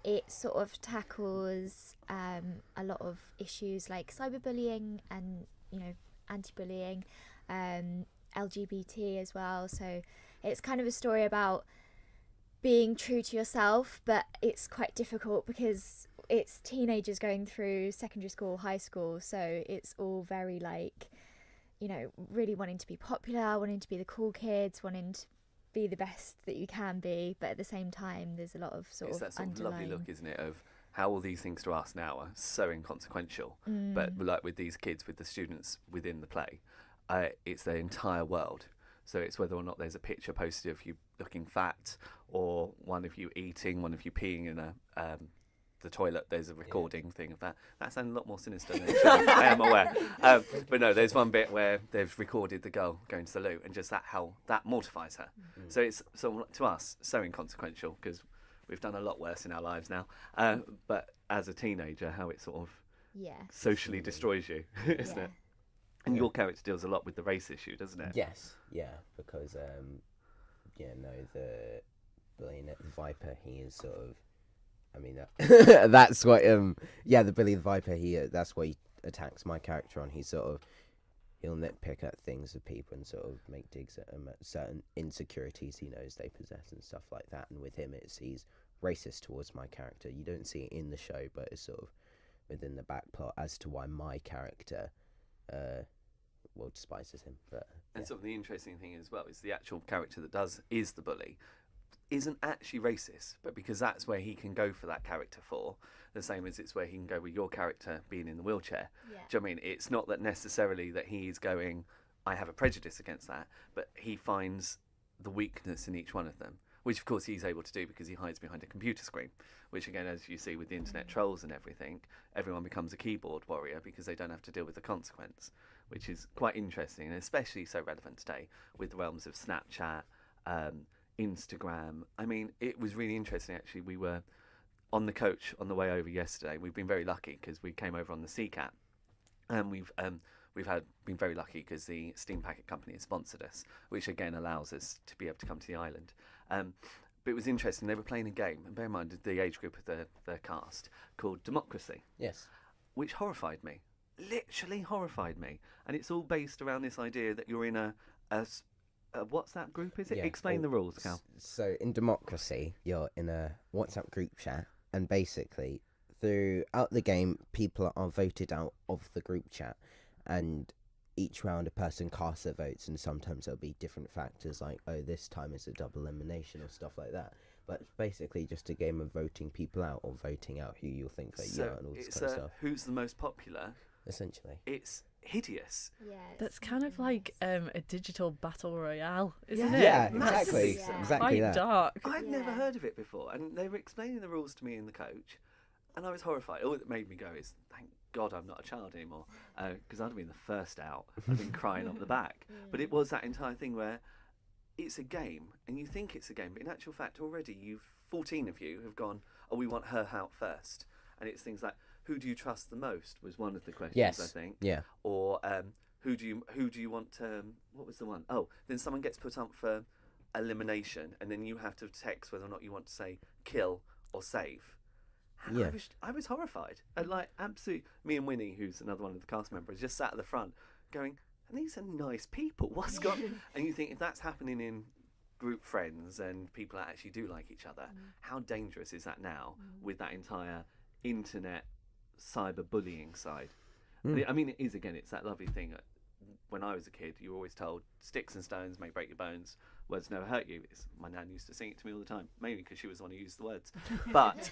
It sort of tackles a lot of issues like cyberbullying and, you know, anti-bullying, LGBT as well. So it's kind of a story about being true to yourself, but it's quite difficult because it's teenagers going through secondary school, high school. So it's all very like, you know, really wanting to be popular, wanting to be the cool kids, wanting to be the best that you can be, but at the same time there's a lot of sort It's of that sort of underlying... lovely look, isn't it, of how all these things to us now are so inconsequential, but like with these kids, with the students within the play, it's their entire world. So it's whether or not there's a picture posted of you looking fat, or one of you eating, one of you peeing in the toilet. There's a recording thing of that. That sounds a lot more sinister than it should. I am aware. But no, there's one bit where they've recorded the girl going to the loo, and just how that mortifies her. So it's to us so inconsequential because we've done a lot worse in our lives now. But as a teenager, how it sort of socially destroys you, isn't it? And your character deals a lot with the race issue, doesn't it? Yes, because the billionaire Viper, he is sort of, I mean, that's what the Billy the Viper, that's what he attacks my character on. He'll nitpick at things of people and sort of make digs at certain insecurities he knows they possess and stuff like that. And with him, he's racist towards my character. You don't see it in the show, but it's sort of within the back plot as to why my character despises him. And sort of the interesting thing as well is the actual character that is the bully isn't actually racist, but because that's where he can go for that character for, the same as it's where he can go with your character being in the wheelchair. Do you know what I mean? It's not that necessarily that he's going, I have a prejudice against that, but he finds the weakness in each one of them, which of course he's able to do because he hides behind a computer screen, which again, as you see with the internet trolls and everything, everyone becomes a keyboard warrior because they don't have to deal with the consequence, which is quite interesting and especially so relevant today with the realms of Snapchat, Instagram. I mean, it was really interesting actually. We were on the coach on the way over yesterday. We've been very lucky because we came over on the Seacat, and we've been very lucky because the Steam Packet company has sponsored us, which again allows us to be able to come to the island. But it was interesting. They were playing a game, and bear in mind the age group of their cast, called Democracy. Yes. Which horrified me, literally horrified me, and it's all based around this idea that you're in a WhatsApp group, is it? Explain the rules, Cal. So in Democracy, you're in a WhatsApp group chat, and basically throughout the game, people are voted out of the group chat, and each round a person casts their votes, and sometimes there'll be different factors like, oh, this time is a double elimination or stuff like that. But it's basically just a game of voting people out or voting out who you think that you are and all this kind of stuff. Who's the most popular? Essentially. It's hideous. Yeah, that's kind of like a digital battle royale, isn't it? Yeah, exactly. Yeah. Exactly quite that. dark. I'd never heard of it before, and they were explaining the rules to me in the coach, and I was horrified. All it made me go is, thank God I'm not a child anymore, because I'd have been the first out. I'd been crying up the back. But it was that entire thing where it's a game, and you think it's a game, but in actual fact, already 14 of you have gone, oh, we want her out first, and it's things like, who do you trust the most was one of the questions, yes. I think. Yeah. Or who do you want to, what was the one? Oh, then someone gets put up for elimination, and then you have to text whether or not you want to say kill or save. And I was horrified. And absolutely, me and Winnie, who's another one of the cast members, just sat at the front going, and these are nice people. What's gone? And you think if that's happening in group friends and people that actually do like each other, how dangerous is that now with that entire internet cyberbullying side? I mean, it is, again, it's that lovely thing. When I was a kid, you were always told sticks and stones may break your bones, words never hurt you. My nan used to sing it to me all the time, mainly because she was the one who used the words. But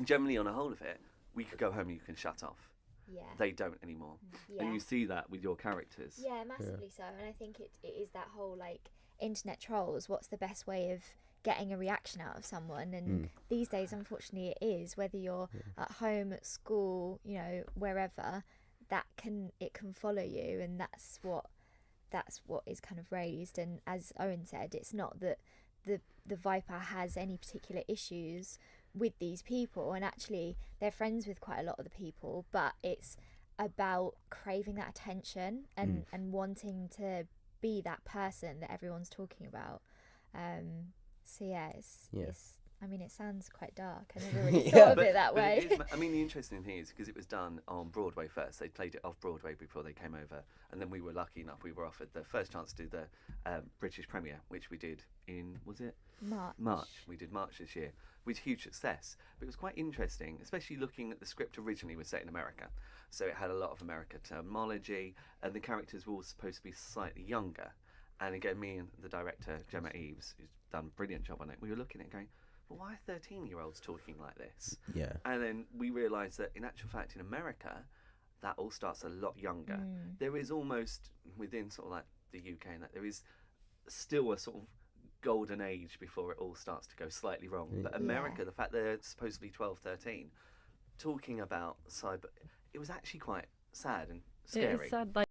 generally, on a whole of it, we could go home and you can shut off. Yeah. They don't anymore. Yeah. And you see that with your characters. Yeah, massively so. And I think it is that whole internet trolls. What's the best way of getting a reaction out of someone? And these days, unfortunately, it is, whether you're at home, at school, wherever, it can follow you, and that's what is kind of raised. And as Owen said, it's not that the Viper has any particular issues with these people, and actually they're friends with quite a lot of the people, but it's about craving that attention and wanting to be that person that everyone's talking about. So it's I mean, it sounds quite dark. I never really Yeah. thought of it that But way. it is, I mean, the interesting thing is because it was done on Broadway first. They played it off Broadway before they came over, and then we were lucky enough. We were offered the first chance to do the British premiere, which we did in, was it March. We did March this year with huge success. But it was quite interesting, especially looking at the script originally was set in America. So it had a lot of American terminology, and the characters were all supposed to be slightly younger. And again, me and the director, Gemma Eves, who's done a brilliant job on it, we were looking at it going, well, why are 13-year-olds talking like this? Yeah. And then we realised that in actual fact in America, that all starts a lot younger. There is almost, within sort of like the UK, and that there is still a sort of golden age before it all starts to go slightly wrong. But America, the fact they're supposed to be 12, 13, talking about cyber, it was actually quite sad and scary. It is sad, like